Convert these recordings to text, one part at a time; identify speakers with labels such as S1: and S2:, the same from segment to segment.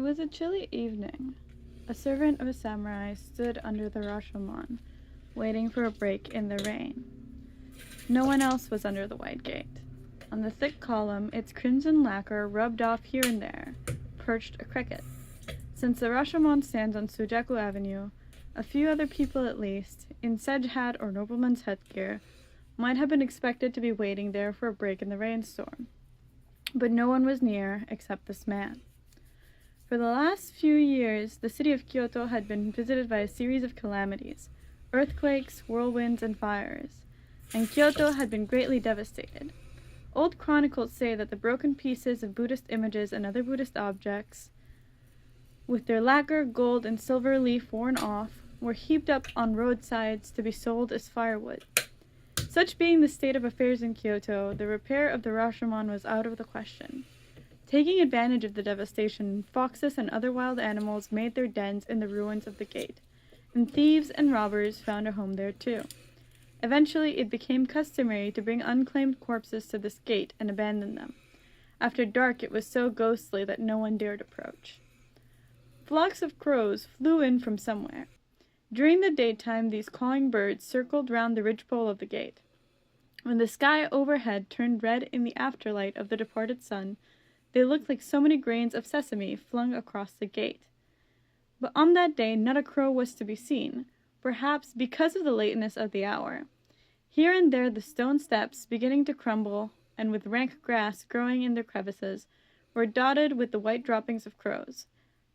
S1: was a chilly evening. A servant of a samurai stood under the Rashomon, waiting for a break in the rain. No one else was under the wide gate. On the thick column, its crimson lacquer rubbed off here and there, perched a cricket. Since the Rashomon stands on Sujaku Avenue, a few other people at least, in sedge hat or nobleman's headgear, might have been expected to be waiting there for a break in the rainstorm. But no one was near except this man. For the last few years, the city of Kyoto had been visited by a series of calamities, earthquakes, whirlwinds, and fires, and Kyoto had been greatly devastated. Old chronicles say that the broken pieces of Buddhist images and other Buddhist objects, with their lacquer, gold, and silver leaf worn off, were heaped up on roadsides to be sold as firewood. Such being the state of affairs in Kyoto, the repair of the Rashomon was out of the question. Taking advantage of the devastation, foxes and other wild animals made their dens in the ruins of the gate, and thieves and robbers found a home there too. Eventually, it became customary to bring unclaimed corpses to this gate and abandon them. After dark, it was so ghostly that no one dared approach. Flocks of crows flew in from somewhere. During the daytime, these cawing birds circled round the ridgepole of the gate. When the sky overhead turned red in the afterlight of the departed sun, they looked like so many grains of sesame flung across the gate. But on that day not a crow was to be seen, perhaps because of the lateness of the hour. Here and there the stone steps, beginning to crumble, and with rank grass growing in their crevices, were dotted with the white droppings of crows.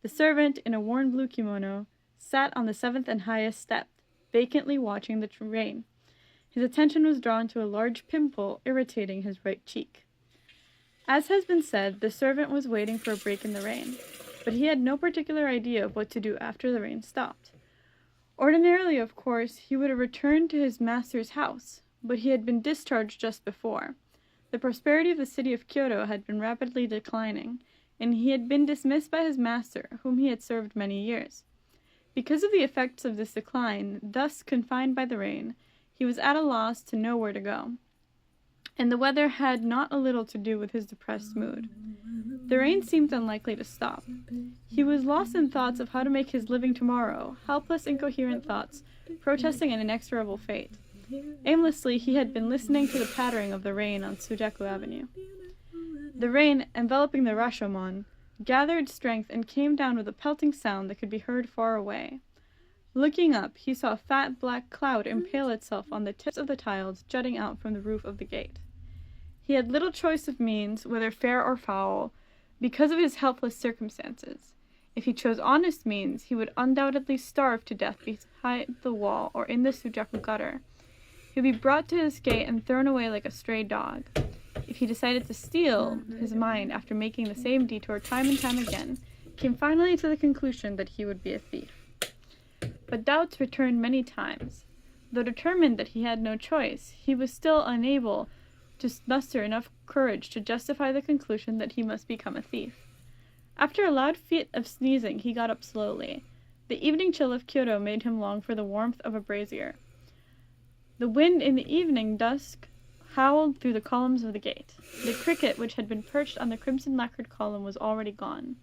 S1: The servant, in a worn blue kimono, sat on the seventh and highest step, vacantly watching the rain. His attention was drawn to a large pimple irritating his right cheek. As has been said, the servant was waiting for a break in the rain, but he had no particular idea of what to do after the rain stopped. Ordinarily, of course, he would have returned to his master's house, but he had been discharged just before. The prosperity of the city of Kyoto had been rapidly declining, and he had been dismissed by his master, whom he had served many years. Because of the effects of this decline, thus confined by the rain, he was at a loss to know where to go. And the weather had not a little to do with his depressed mood. The rain seemed unlikely to stop. He was lost in thoughts of how to make his living tomorrow, helpless, incoherent thoughts, protesting an inexorable fate. Aimlessly, he had been listening to the pattering of the rain on Sujaku Avenue. The rain, enveloping the Rashomon, gathered strength and came down with a pelting sound that could be heard far away. Looking up, he saw a fat black cloud impale itself on the tips of the tiles jutting out from the roof of the gate. He had little choice of means, whether fair or foul, because of his helpless circumstances. If he chose honest means, he would undoubtedly starve to death behind the wall or in the Sujaku gutter. He would be brought to his gate and thrown away like a stray dog. If he decided to steal, his mind, after making the same detour time and time again, came finally to the conclusion that he would be a thief. But doubts returned many times. Though determined that he had no choice, he was still unable to muster enough courage to justify the conclusion that he must become a thief. After a loud fit of sneezing, he got up slowly. The evening chill of Kyoto made him long for the warmth of a brazier. The wind in the evening dusk howled through the columns of the gate. The cricket, which had been perched on the crimson-lacquered column, was already gone.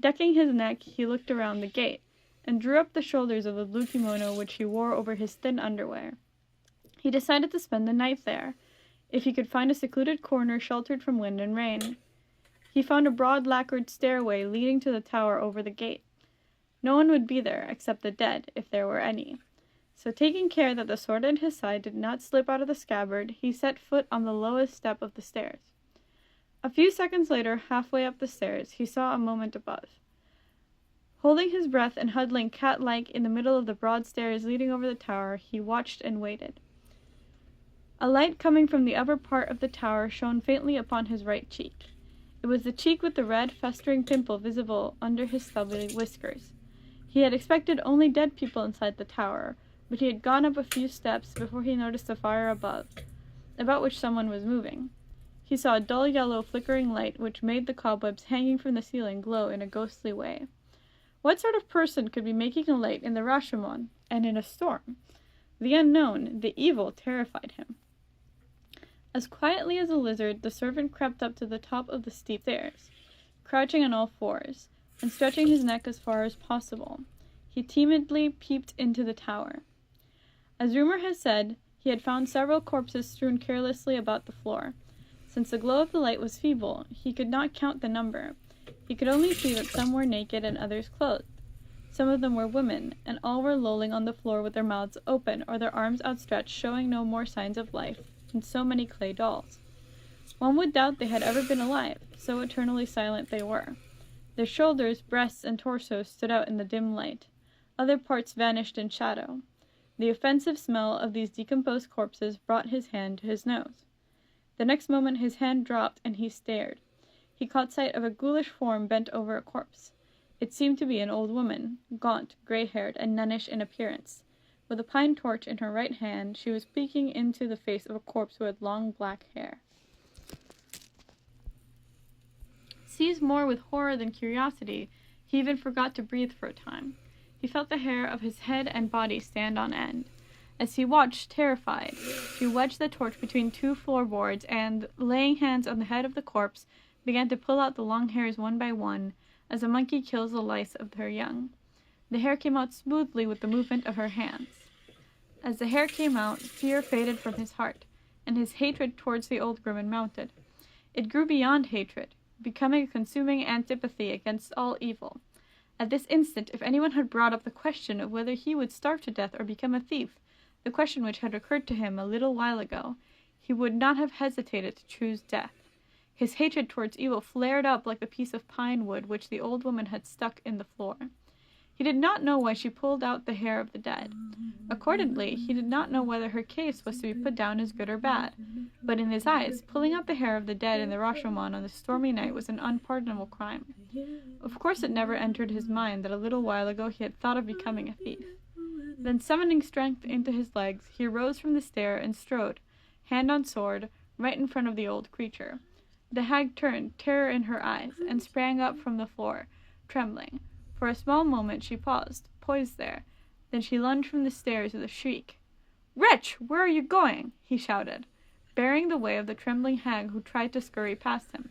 S1: Decking his neck, he looked around the gate, and drew up the shoulders of the blue kimono which he wore over his thin underwear. He decided to spend the night there, if he could find a secluded corner sheltered from wind and rain. He found a broad lacquered stairway leading to the tower over the gate. No one would be there, except the dead, if there were any. So taking care that the sword at his side did not slip out of the scabbard, he set foot on the lowest step of the stairs. A few seconds later, halfway up the stairs, he saw a moment above. Holding his breath and huddling cat-like in the middle of the broad stairs leading over the tower, he watched and waited. A light coming from the upper part of the tower shone faintly upon his right cheek. It was the cheek with the red, festering pimple visible under his stubby whiskers. He had expected only dead people inside the tower, but he had gone up a few steps before he noticed a fire above, about which someone was moving. He saw a dull yellow flickering light which made the cobwebs hanging from the ceiling glow in a ghostly way. What sort of person could be making a light in the Rashomon, and in a storm? The unknown, the evil, terrified him. As quietly as a lizard, the servant crept up to the top of the steep stairs, crouching on all fours, and stretching his neck as far as possible, he timidly peeped into the tower. As rumor has said, he had found several corpses strewn carelessly about the floor. Since the glow of the light was feeble, he could not count the number. He could only see that some were naked and others clothed. Some of them were women, and all were lolling on the floor with their mouths open or their arms outstretched, showing no more signs of life than so many clay dolls. One would doubt they had ever been alive, so eternally silent they were. Their shoulders, breasts, and torsos stood out in the dim light. Other parts vanished in shadow. The offensive smell of these decomposed corpses brought his hand to his nose. The next moment his hand dropped and he stared. He caught sight of a ghoulish form bent over a corpse. It seemed to be an old woman, gaunt, gray-haired, and nunnish in appearance. With a pine torch in her right hand, she was peeking into the face of a corpse who had long black hair. Seized more with horror than curiosity, he even forgot to breathe for a time. He felt the hair of his head and body stand on end. As he watched, terrified, she wedged the torch between two floorboards and, laying hands on the head of the corpse, began to pull out the long hairs one by one, as a monkey kills the lice of her young. The hair came out smoothly with the movement of her hands. As the hair came out, fear faded from his heart, and his hatred towards the old woman mounted. It grew beyond hatred, becoming a consuming antipathy against all evil. At this instant, if anyone had brought up the question of whether he would starve to death or become a thief, the question which had occurred to him a little while ago, he would not have hesitated to choose death. His hatred towards evil flared up like the piece of pine wood which the old woman had stuck in the floor. He did not know why she pulled out the hair of the dead. Accordingly, he did not know whether her case was to be put down as good or bad. But in his eyes, pulling out the hair of the dead in the Rashomon on the stormy night was an unpardonable crime. Of course it never entered his mind that a little while ago he had thought of becoming a thief. Then summoning strength into his legs, he arose from the stair and strode, hand on sword, right in front of the old creature. The hag turned, terror in her eyes, and sprang up from the floor, trembling. For a small moment she paused, poised there. Then she lunged from the stairs with a shriek. "Wretch, where are you going?" he shouted, barring the way of the trembling hag who tried to scurry past him.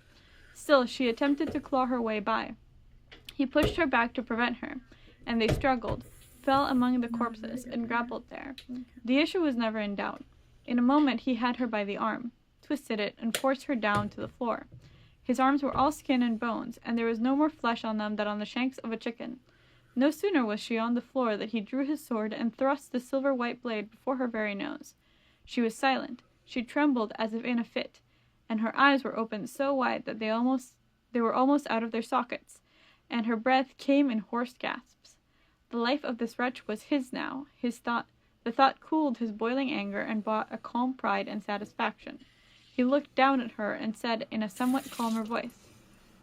S1: Still she attempted to claw her way by. He pushed her back to prevent her, and they struggled, fell among the corpses, and grappled there. The issue was never in doubt. In a moment he had her by the arm, twisted it, and forced her down to the floor. His arms were all skin and bones, and there was no more flesh on them than on the shanks of a chicken. No sooner was she on the floor than he drew his sword and thrust the silver-white blade before her very nose. She was silent. She trembled as if in a fit, and her eyes were opened so wide that they were almost out of their sockets, and her breath came in hoarse gasps. The life of this wretch was his now. The thought cooled his boiling anger and brought a calm pride and satisfaction. He looked down at her and said in a somewhat calmer voice,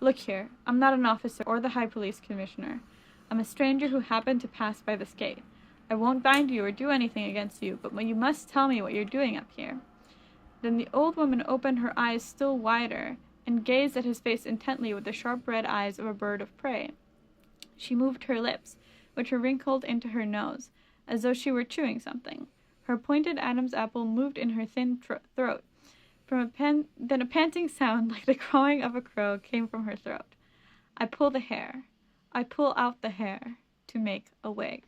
S1: "Look here, I'm not an officer or the High Police Commissioner. I'm a stranger who happened to pass by this gate. I won't bind you or do anything against you, but you must tell me what you're doing up here." Then the old woman opened her eyes still wider and gazed at his face intently with the sharp red eyes of a bird of prey. She moved her lips, which were wrinkled into her nose, as though she were chewing something. Her pointed Adam's apple moved in her thin throat. Then a panting sound like the crowing of a crow came from her throat. "I pull the hair. I pull out the hair to make a wig."